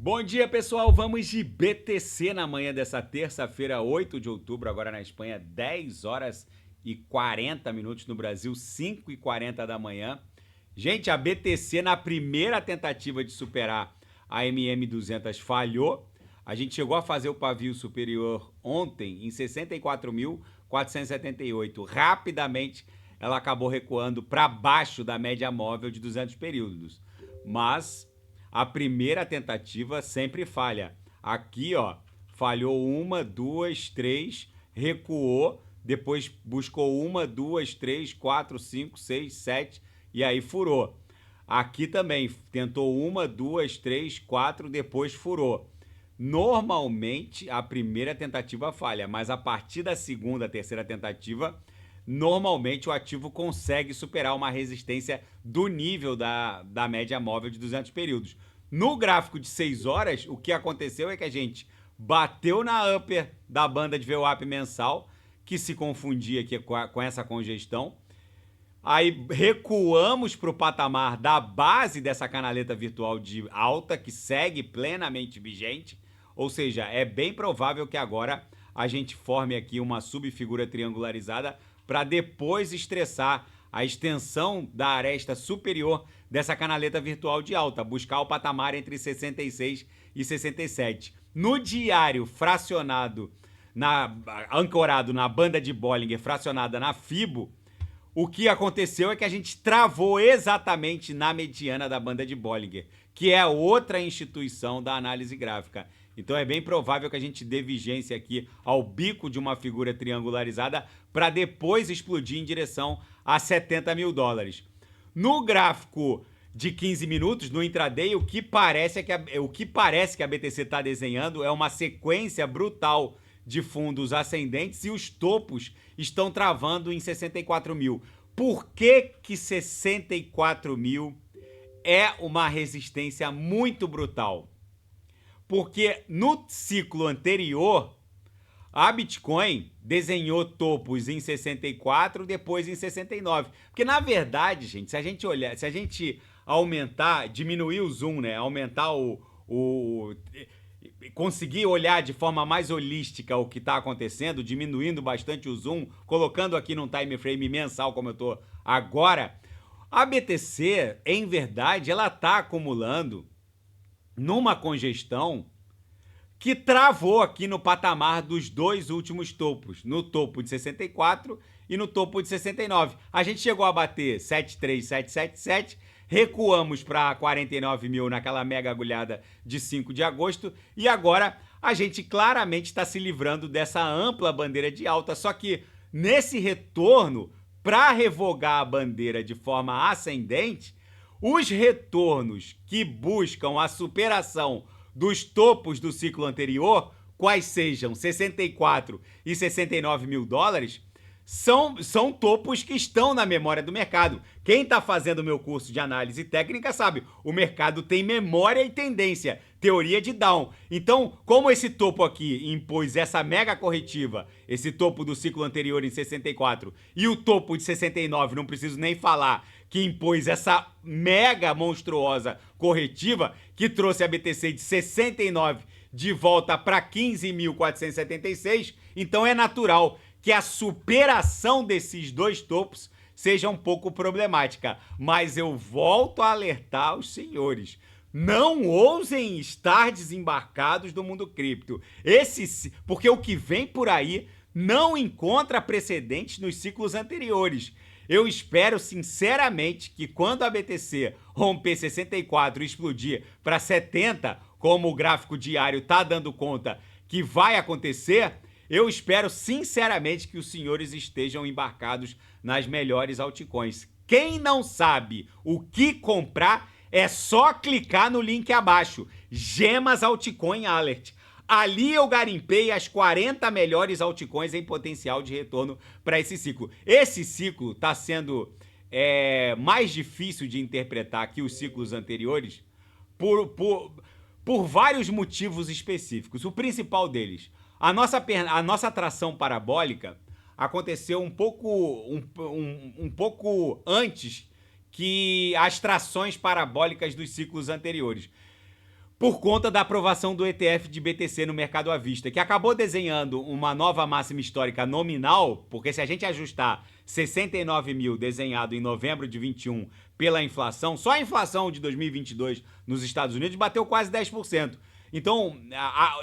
Bom dia, pessoal. Vamos de BTC na manhã dessa terça-feira, 8 de outubro, agora na Espanha, 10 horas e 40 minutos no Brasil, 5 e 40 da manhã. Gente, a BTC na primeira tentativa de superar a MM200 falhou. A gente chegou a fazer o pavio superior ontem em 64.478. Rapidamente ela acabou recuando para baixo da média móvel de 200 períodos. Mas a primeira tentativa sempre falha. Aqui, ó, falhou uma, duas, três, recuou, depois buscou uma, duas, três, quatro, cinco, seis, sete e aí furou. Aqui também tentou uma, duas, três, quatro, depois furou. Normalmente a primeira tentativa falha, mas a partir da segunda, terceira tentativa, normalmente o ativo consegue superar uma resistência do nível da média móvel de 200 períodos. No gráfico de 6 horas, o que aconteceu é que a gente bateu na upper da banda de VWAP mensal, que se confundia aqui com essa congestão. Aí recuamos para o patamar da base dessa canaleta virtual de alta, que segue plenamente vigente. Ou seja, é bem provável que agora a gente forme aqui uma subfigura triangularizada para depois estressar a extensão da aresta superior dessa canaleta virtual de alta, buscar o patamar entre 66 e 67. No diário fracionado, ancorado na banda de Bollinger, fracionada na Fibo, o que aconteceu é que a gente travou exatamente na mediana da banda de Bollinger, que é outra instituição da análise gráfica. Então é bem provável que a gente dê vigência aqui ao bico de uma figura triangularizada para depois explodir em direção a 70 mil dólares. No gráfico de 15 minutos, no intraday, o que parece que a BTC está desenhando é uma sequência brutal de fundos ascendentes e os topos estão travando em 64 mil. Por que 64 mil é uma resistência muito brutal? Porque no ciclo anterior, a Bitcoin desenhou topos em 64, depois em 69. Porque na verdade, gente, se a gente aumentar, diminuir o zoom, né, aumentar conseguir olhar de forma mais holística o que está acontecendo, diminuindo bastante o zoom, colocando aqui num time frame mensal como eu estou agora, a BTC, em verdade, ela está acumulando numa congestão que travou aqui no patamar dos dois últimos topos, no topo de 64 e no topo de 69. A gente chegou a bater 73777, recuamos para 49 mil naquela mega agulhada de 5 de agosto e agora a gente claramente está se livrando dessa ampla bandeira de alta, só que nesse retorno, para revogar a bandeira de forma ascendente, os retornos que buscam a superação dos topos do ciclo anterior, quais sejam 64 e 69 mil dólares, são topos que estão na memória do mercado. Quem está fazendo o meu curso de análise técnica sabe, o mercado tem memória e tendência, teoria de Down. Então, como esse topo aqui impôs essa mega corretiva, esse topo do ciclo anterior em 64 e o topo de 69, não preciso nem falar, que impôs essa mega monstruosa corretiva que trouxe a BTC de 69 de volta para 15.476, então é natural que a superação desses dois topos seja um pouco problemática. Mas eu volto a alertar os senhores. Não ousem estar desembarcados do mundo cripto. Porque o que vem por aí não encontra precedentes nos ciclos anteriores. Eu espero sinceramente que quando a BTC romper 64 e explodir para 70, como o gráfico diário está dando conta que vai acontecer, eu espero sinceramente que os senhores estejam embarcados nas melhores altcoins. Quem não sabe o que comprar, é só clicar no link abaixo, Gemas Altcoin Alert. Ali eu garimpei as 40 melhores altcoins em potencial de retorno para esse ciclo. Esse ciclo está sendo mais difícil de interpretar que os ciclos anteriores por vários motivos específicos. O principal deles, a nossa atração parabólica aconteceu um pouco antes que as trações parabólicas dos ciclos anteriores. por conta da aprovação do ETF de BTC no mercado à vista, que acabou desenhando uma nova máxima histórica nominal, porque se a gente ajustar 69 mil desenhado em novembro de 21 pela inflação, só a inflação de 2022 nos Estados Unidos bateu quase 10%. Então,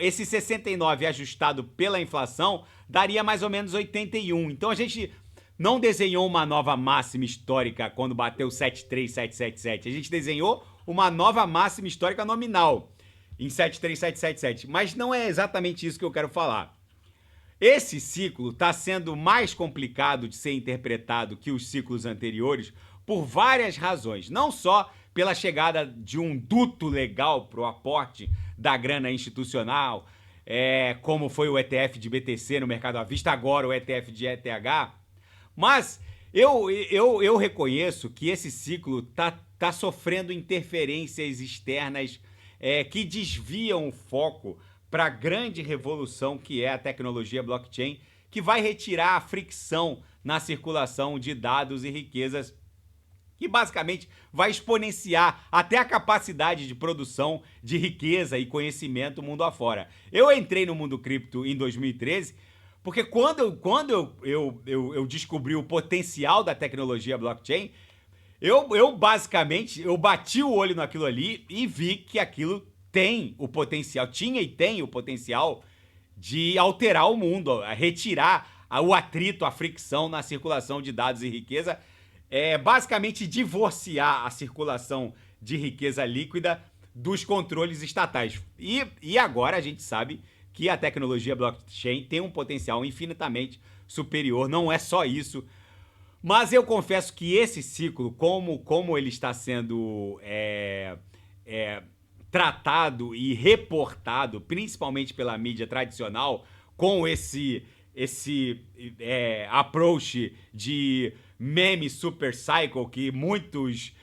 esse 69 ajustado pela inflação daria mais ou menos 81. Então, a gente não desenhou uma nova máxima histórica quando bateu 73777. A gente desenhou uma nova máxima histórica nominal em 73777. Mas não é exatamente isso que eu quero falar. Esse ciclo está sendo mais complicado de ser interpretado que os ciclos anteriores por várias razões. Não só pela chegada de um duto legal para o aporte da grana institucional, como foi o ETF de BTC no mercado à vista, agora o ETF de ETH, mas eu reconheço que esse ciclo tá sofrendo interferências externas que desviam o foco para a grande revolução que é a tecnologia blockchain, que vai retirar a fricção na circulação de dados e riquezas, que basicamente vai exponenciar até a capacidade de produção de riqueza e conhecimento mundo afora. Eu entrei no mundo cripto em 2013, porque quando eu descobri o potencial da tecnologia blockchain, eu basicamente bati o olho naquilo ali e vi que aquilo tem o potencial, tinha e tem o potencial de alterar o mundo, retirar o atrito, a fricção na circulação de dados e riqueza, basicamente divorciar a circulação de riqueza líquida dos controles estatais. E agora a gente sabe que a tecnologia blockchain tem um potencial infinitamente superior, não é só isso. Mas eu confesso que esse ciclo, como ele está sendo tratado e reportado, principalmente pela mídia tradicional, com esse approach de meme super cycle que muitos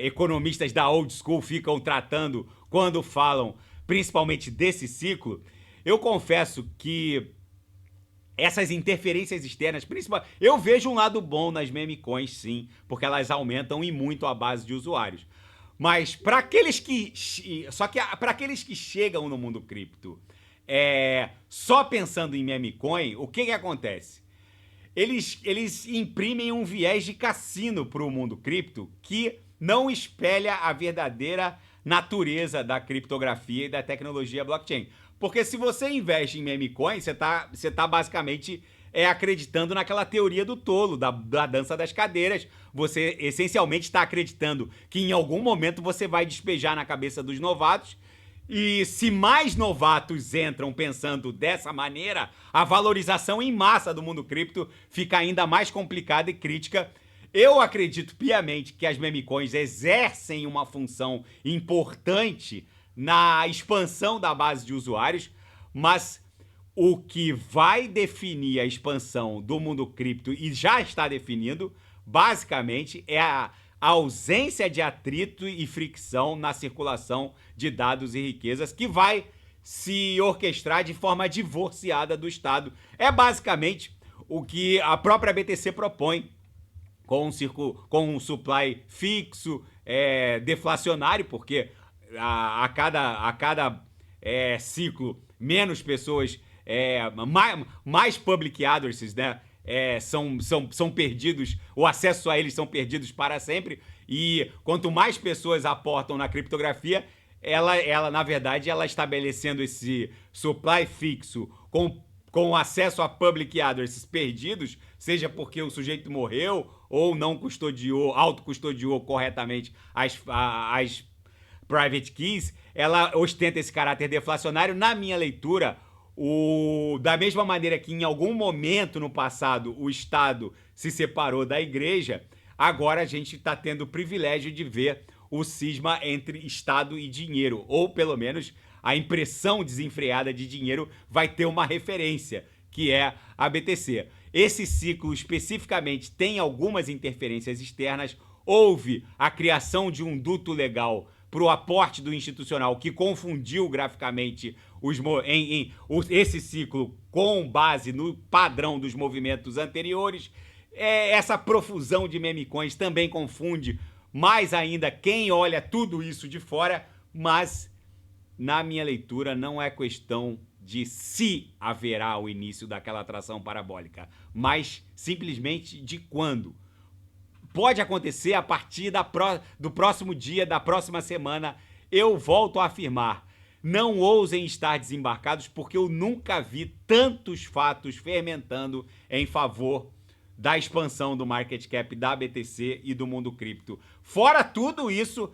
economistas da old school ficam tratando quando falam principalmente desse ciclo, eu confesso que essas interferências externas, principalmente, eu vejo um lado bom nas meme coins, sim, porque elas aumentam e muito a base de usuários. Mas para aqueles que chegam no mundo cripto só pensando em meme coin, o que acontece? Eles imprimem um viés de cassino para o mundo cripto que não espelha a verdadeira natureza da criptografia e da tecnologia blockchain. Porque se você investe em meme coin, você tá basicamente acreditando naquela teoria do tolo, da dança das cadeiras. Você essencialmente está acreditando que em algum momento você vai despejar na cabeça dos novatos. E se mais novatos entram pensando dessa maneira, a valorização em massa do mundo cripto fica ainda mais complicada e crítica. Eu acredito piamente que as meme coins exercem uma função importante na expansão da base de usuários, mas o que vai definir a expansão do mundo cripto, e já está definindo, basicamente é a ausência de atrito e fricção na circulação de dados e riquezas, que vai se orquestrar de forma divorciada do Estado. É basicamente o que a própria BTC propõe, com um supply fixo, deflacionário, porque a cada ciclo, menos pessoas, mais public addresses, né, são perdidos, o acesso a eles são perdidos para sempre, e quanto mais pessoas aportam na criptografia, ela na verdade, ela estabelecendo esse supply fixo com acesso a public addresses perdidos, seja porque o sujeito morreu ou não autocustodiou corretamente as private keys, ela ostenta esse caráter deflacionário. Na minha leitura, da mesma maneira que em algum momento no passado o Estado se separou da igreja, agora a gente está tendo o privilégio de ver o cisma entre Estado e dinheiro, ou pelo menos a impressão desenfreada de dinheiro vai ter uma referência, que é a BTC. Esse ciclo especificamente tem algumas interferências externas. Houve a criação de um duto legal para o aporte do institucional, que confundiu graficamente esse ciclo com base no padrão dos movimentos anteriores. Essa profusão de meme coins também confunde mais ainda quem olha tudo isso de fora, mas na minha leitura, não é questão de se haverá o início daquela atração parabólica, mas simplesmente de quando. Pode acontecer a partir do próximo dia, da próxima semana. Eu volto a afirmar, não ousem estar desembarcados, porque eu nunca vi tantos fatos fermentando em favor da expansão do market cap da BTC e do mundo cripto. Fora tudo isso,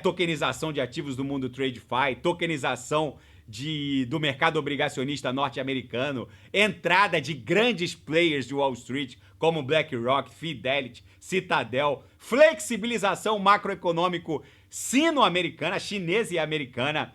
tokenização de ativos do mundo TradeFi, tokenização do mercado obrigacionista norte-americano, entrada de grandes players de Wall Street, como BlackRock, Fidelity, Citadel, flexibilização macroeconômico sino-americana, chinesa e americana,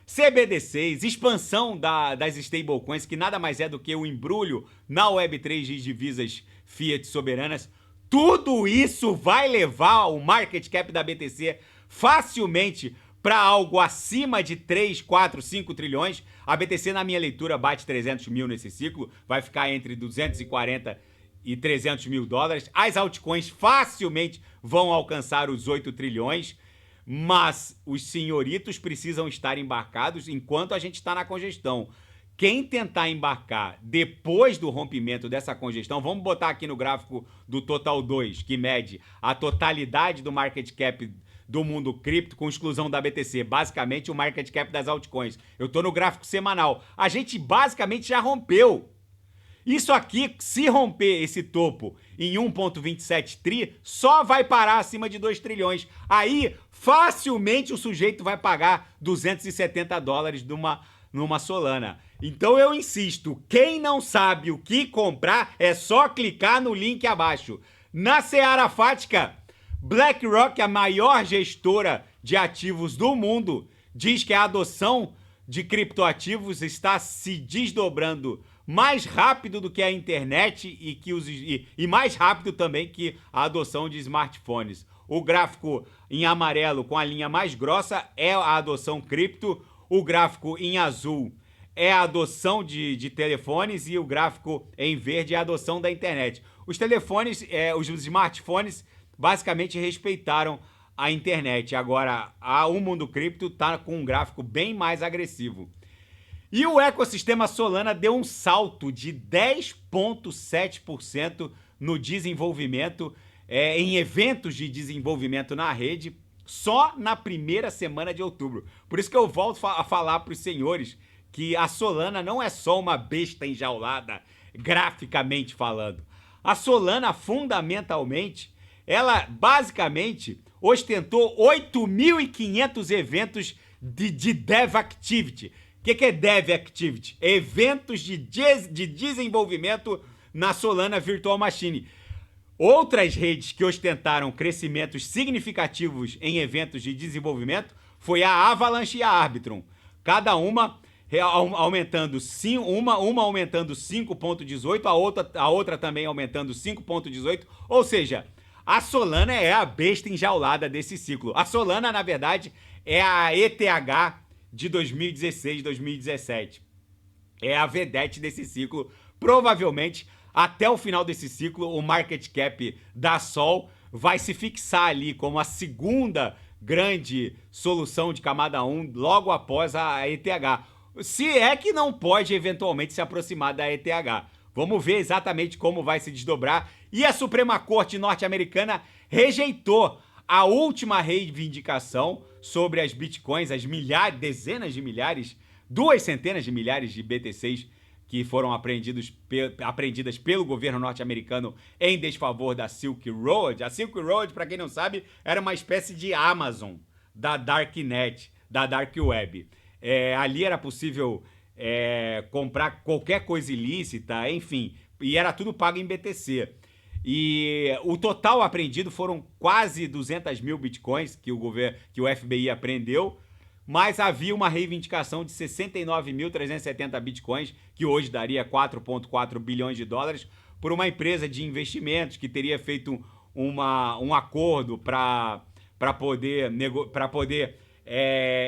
CBDCs, expansão das stablecoins, que nada mais é do que o embrulho na Web3 de divisas fiat soberanas. Tudo isso vai levar o market cap da BTC facilmente para algo acima de 3, 4, 5 trilhões. A BTC, na minha leitura, bate 300 mil nesse ciclo, vai ficar entre 240 e 300 mil dólares. As altcoins facilmente vão alcançar os 8 trilhões, mas os senhoritos precisam estar embarcados enquanto a gente está na congestão. Quem tentar embarcar depois do rompimento dessa congestão, vamos botar aqui no gráfico do Total 2, que mede a totalidade do market cap do mundo cripto, com exclusão da BTC, basicamente o market cap das altcoins. Eu tô no gráfico semanal. A gente basicamente já rompeu. Isso aqui, se romper esse topo em 1,27 tri, só vai parar acima de 2 trilhões. Aí, facilmente o sujeito vai pagar 270 dólares numa Solana. Então eu insisto, quem não sabe o que comprar, é só clicar no link abaixo. Na seara fática, BlackRock, a maior gestora de ativos do mundo, diz que a adoção de criptoativos está se desdobrando mais rápido do que a internet e mais rápido também que a adoção de smartphones. O gráfico em amarelo com a linha mais grossa é a adoção cripto, o gráfico em azul é a adoção de telefones e o gráfico em verde é a adoção da internet. Os telefones, os smartphones basicamente respeitaram a internet. Agora, o mundo cripto está com um gráfico bem mais agressivo. E o ecossistema Solana deu um salto de 10,7% no desenvolvimento, em eventos de desenvolvimento na rede, só na primeira semana de outubro. Por isso que eu volto a falar para os senhores que a Solana não é só uma besta enjaulada, graficamente falando. A Solana, fundamentalmente, ela basicamente ostentou 8.500 eventos de Dev Activity. O que é Dev Activity? Eventos de desenvolvimento na Solana Virtual Machine. Outras redes que ostentaram crescimentos significativos em eventos de desenvolvimento foi a Avalanche e a Arbitrum. Cada uma aumentando, uma aumentando 5,18, a outra também aumentando 5,18. Ou seja, a Solana é a besta enjaulada desse ciclo. A Solana, na verdade, é a ETH de 2016, 2017. É a vedete desse ciclo. Provavelmente, até o final desse ciclo, o market cap da Sol vai se fixar ali como a segunda grande solução de camada 1, logo após a ETH. Se é que não pode eventualmente se aproximar da ETH. Vamos ver exatamente como vai se desdobrar. E a Suprema Corte norte-americana rejeitou a última reivindicação sobre as bitcoins, as dezenas de milhares, 2 centenas de milhares de BTCs que foram apreendidas pelo governo norte-americano em desfavor da Silk Road. A Silk Road, para quem não sabe, era uma espécie de Amazon da Darknet, da Dark Web. Ali era possível comprar qualquer coisa ilícita, enfim, e era tudo pago em BTC. E o total apreendido foram quase 200 mil bitcoins que o FBI apreendeu, mas havia uma reivindicação de 69.370 bitcoins, que hoje daria 4,4 bilhões de dólares, por uma empresa de investimentos que teria feito um acordo para poder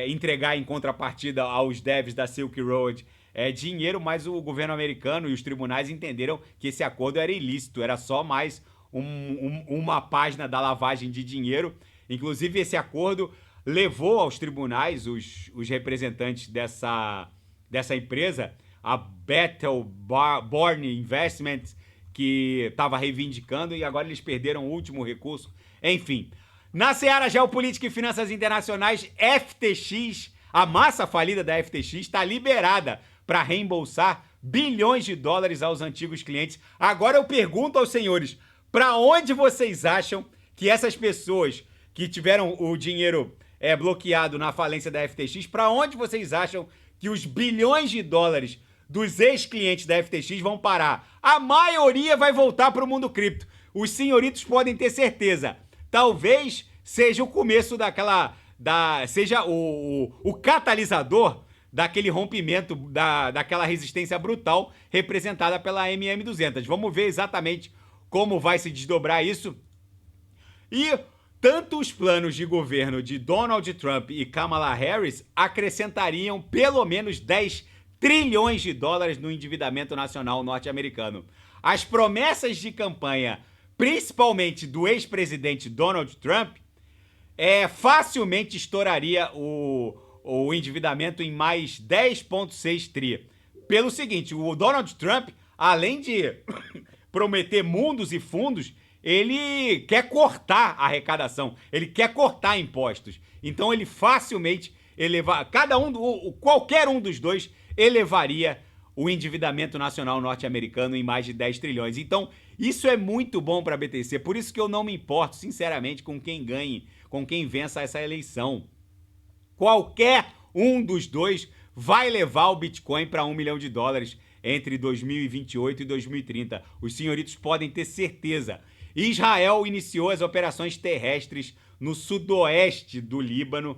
entregar em contrapartida aos devs da Silk Road dinheiro, mas o governo americano e os tribunais entenderam que esse acordo era ilícito, era só mais uma página da lavagem de dinheiro. Inclusive, esse acordo levou aos tribunais os representantes dessa empresa, a Battleborn Investments, que estava reivindicando, e agora eles perderam o último recurso. Enfim, na seara geopolítica e finanças internacionais, FTX, a massa falida da FTX, está liberada para reembolsar bilhões de dólares aos antigos clientes. Agora eu pergunto aos senhores, para onde vocês acham que essas pessoas que tiveram o dinheiro bloqueado na falência da FTX, para onde vocês acham que os bilhões de dólares dos ex-clientes da FTX vão parar? A maioria vai voltar para o mundo cripto. Os senhoritos podem ter certeza. Talvez seja o começo seja o catalisador daquele rompimento, daquela resistência brutal representada pela MM200. Vamos ver exatamente como vai se desdobrar isso. E tanto os planos de governo de Donald Trump e Kamala Harris acrescentariam pelo menos 10 trilhões de dólares no endividamento nacional norte-americano. As promessas de campanha, principalmente do ex-presidente Donald Trump, facilmente estouraria o endividamento em mais 10,6 tri. Pelo seguinte, o Donald Trump, além de prometer mundos e fundos, ele quer cortar a arrecadação, ele quer cortar impostos. Então ele facilmente qualquer um dos dois elevaria o endividamento nacional norte-americano em mais de 10 trilhões. Então, isso é muito bom para a BTC, por isso que eu não me importo, sinceramente, com quem ganhe, com quem vença essa eleição. Qualquer um dos dois vai levar o Bitcoin para $1 milhão entre 2028 e 2030. Os senhoritos podem ter certeza. Israel iniciou as operações terrestres no sudoeste do Líbano,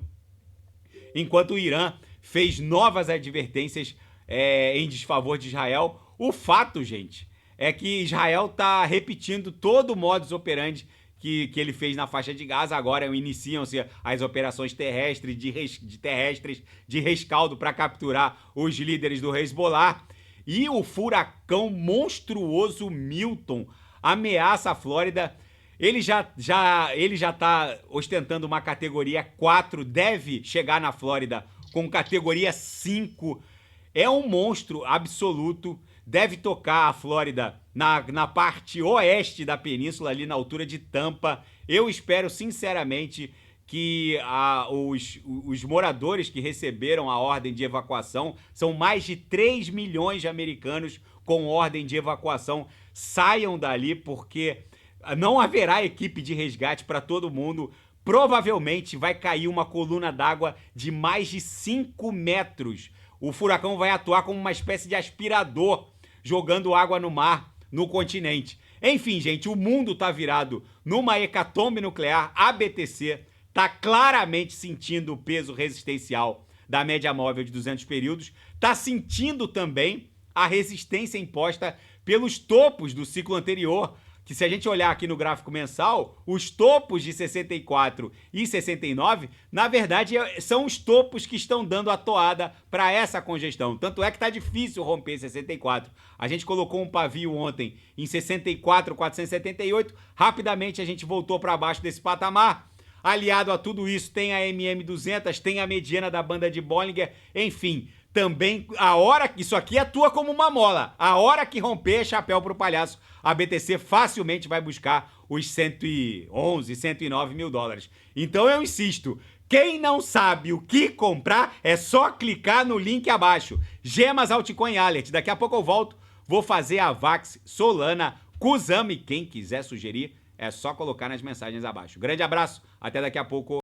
enquanto o Irã fez novas advertências em desfavor de Israel. O fato, gente, é que Israel está repetindo todo o modus operandi que ele fez na faixa de Gaza. Agora iniciam-se as operações terrestres de rescaldo para capturar os líderes do Hezbollah. E o furacão monstruoso Milton ameaça a Flórida. Ele já está ostentando uma categoria 4, deve chegar na Flórida com categoria 5. É um monstro absoluto. Deve tocar a Flórida na parte oeste da península, ali na altura de Tampa. Eu espero, sinceramente, que os moradores que receberam a ordem de evacuação, são mais de 3 milhões de americanos com ordem de evacuação, saiam dali, porque não haverá equipe de resgate para todo mundo. Provavelmente vai cair uma coluna d'água de mais de 5 metros. O furacão vai atuar como uma espécie de aspirador, jogando água no mar, no continente. Enfim, gente, o mundo tá virado numa hecatombe nuclear. A BTC tá claramente sentindo o peso resistencial da média móvel de 200 períodos. Tá sentindo também a resistência imposta pelos topos do ciclo anterior, que se a gente olhar aqui no gráfico mensal, os topos de 64 e 69, na verdade, são os topos que estão dando a toada para essa congestão. Tanto é que tá difícil romper 64. A gente colocou um pavio ontem em 64,478, rapidamente a gente voltou para baixo desse patamar. Aliado a tudo isso, tem a MM200, tem a mediana da banda de Bollinger, enfim. Também, isso aqui atua como uma mola. A hora que romper, chapéu pro palhaço, a BTC facilmente vai buscar os 111, 109 mil dólares. Então eu insisto, quem não sabe o que comprar, é só clicar no link abaixo. Gemas Altcoin Alert. Daqui a pouco eu volto, vou fazer a Vax, Solana, Kusama, e quem quiser sugerir, é só colocar nas mensagens abaixo. Grande abraço, até daqui a pouco.